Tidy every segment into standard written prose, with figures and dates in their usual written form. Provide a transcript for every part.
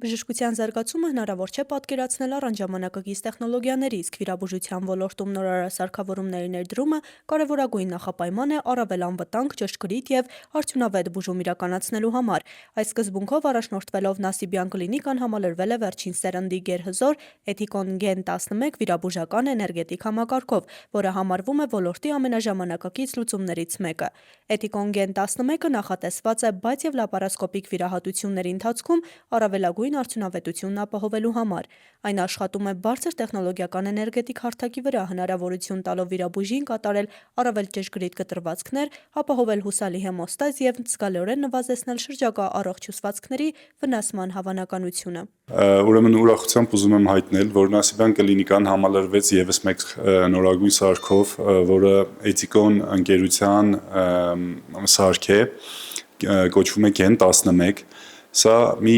Բժշկության զարգացումը հնարավոր չէ պատկերացնել առանց ժամանակակից տեխնոլոգիաների, իսկ վիրաբուժության ոլորտում նորարար սարքավորումների ներդրումը կարևորագույն նախապայման է առավել անվտանգ, ճշգրիտ և արդյունավետ բուժում իրականացնելու համար։ Այս սկզբունքով առաջնորդվելով Նասիբյան կլինիկան համալրվել է վերջին սերնդի գերհզոր Էթիկոն Gen 11 վիրաբուժական էներգետիկ համակարգով, որը համարվում է ոլորտի ամենաժամանակակից լուծումներից մեկը։ Էթիկոն Gen 11-ը նախատեսված է բաց և լապարասկոպիկ վիրահատությունների ընթացքում առավելագույն արդյունավետությունն ապահովելու համար։ Այն աշխատում է բարձր տեխնոլոգիական էներգետիկ հարթակի վրա, հնարավորություն տալով վիրաբույժին կատարել առավել ճշգրիտ կտրվածքներ, ապահովել հուսալի հեմոստազ և զգալիորեն նվազեցնել շրջակա առողջ հյուսվածքների վնասման հավանականությունը։ Ուրեմն ուրախությամբ ուզում եմ հայտնել, որ Նասիբյան կլինիկան համալրվեց ևս մեկ նորագույն սարքով, որը Էթիկոն ընկերության սարք է, կոչվում է Gen 11։ Սա մի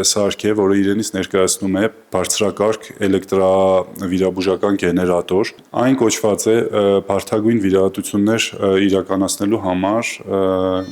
սարք է, որը իրենից ներկայացնում է բարձրակարգ էլեկտրավիրաբուժական գեներատոր։ Այն կոչված է բարդագույն վիրահատություններ իրականացնելու համար,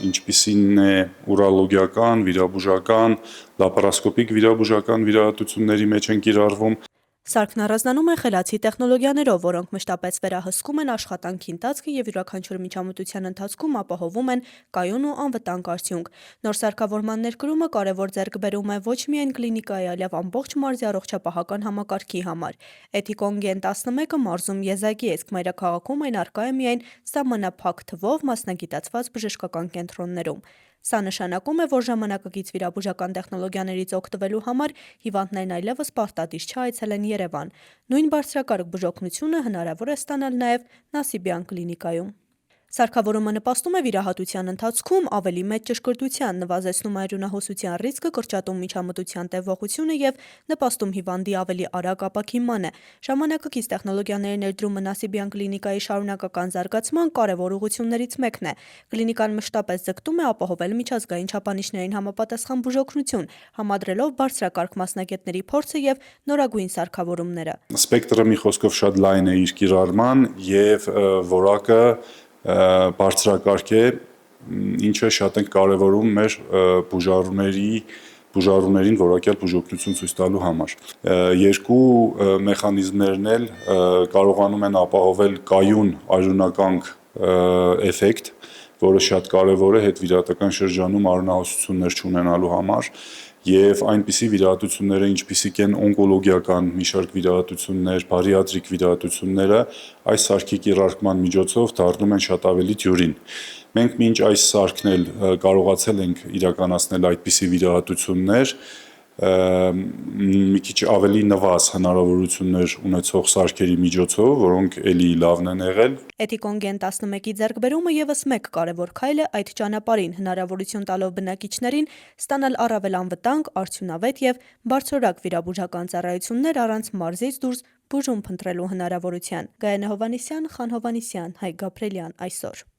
ինչպիսին է ուրոլոգիական, վիրաբուժական, լապարասկոպիկ վիրաբուժական վիրահատությունների մեջ են կիրառվում։ Սարքն առանձնանում է խելացի տեխնոլոգիաներով, որոնք մշտապես վերահսկում են աշխատանքի ընթացքը և յուրաքանչյուր միջամտության ընթացքում ապահովում են կայուն ու անվտանգ արդյունք։ Նոր սարքավորման ներկրումը կարևոր ձեռքբերում է ոչ միայն կլինիկայի, այլև ամբողջ մարզի առողջապահական համակարգի համար։ Էթիկոն Gen 11-ը մարզում եզակի է, իսկ մայրաքաղաքում այն առկա է միայն սահմանափակ թվով մասնագիտացված բժշկական կենտրոններում։ Սա նշանակում է, որ ժամանակակից վիրաբուժական տեխնոլոգիաներից օգտվելու համար հիվանդներն այլևս պարտադիր չէ այցելեն Երևան։ Նույն բարձրակարգ բուժօգնությունը հնարավոր է ստանալ նաև Նասիբյան կլինիկայում։ Սարքավորումը նպաստում է վիրահատության ընթացքում ավելի մեծ ճշգրտության, նվազեցնում արյունահոսության ռիսկը, կրճատում միջամտության տևողությունը և նպաստում հիվանդի ավելի արագ ապաքինմանը։ Ժամանակակից տեխնոլոգիաների ներդրումը Նասիբյան կլինիկայի շարունակական զարգացման կարևոր ուղղություններից մեկն է։ Կլինիկան մշտապես ձգտում է ապահովել միջազգային չափանիշներին համապատասխան բուժօգնություն, համադրելով բարձրակարգ մասնագետների փորձը և նորագույն սարքավորումները։ Սպեկտրը մի խոսքով շատ լայն է իր կիրառման և որակը բարձրակարգ է, ինչը շատ ենք կարևորում մեր բուժառուներին որակյալ բուժօգնություն ցույց տալու համար։ Երկու մեխանիզմներն էլ կարողանում են ապահովել կայուն արյունականգ էֆեկտ, որը շատ կարևոր է հետվիրահատական շրջանում արյունահոսություններ չունենալու համար, և այնպիսի վիրահատությունները, ինչպիսիք են օնկոլոգիական մի շարք վիրահատություններ, բարիատրիկ վիրահատությունները, այս սարքի կիրառման միջոցով դառնում են շատ ավելի դյուրին։ Մենք մինչ այս սարքն էլ կարողացել ենք իրականացնել այդպիսի վիրահատություններ մի քիչ ավելի նվազ հնարավորություններ ունեցող սարքերի միջոցով, որոնք էլի լավն են եղել։ Էթիկոն Gen 11-ի ձեռքբերումը ևս մեկ կարևոր քայլ է այդ ճանապարհին, հնարավորություն տալով բնակիչներին ստանալ առավել անվտանգ, արդյունավետ և բարձրորակ վիրաբուժական ծառայություններ առանց մարզից դուրս բուժում փնտրելու հնարավորության։ Գայանե Հովհաննիսյան, Խան Հովհաննիսյան, Հայկ Գաբրելյան, Այսօր։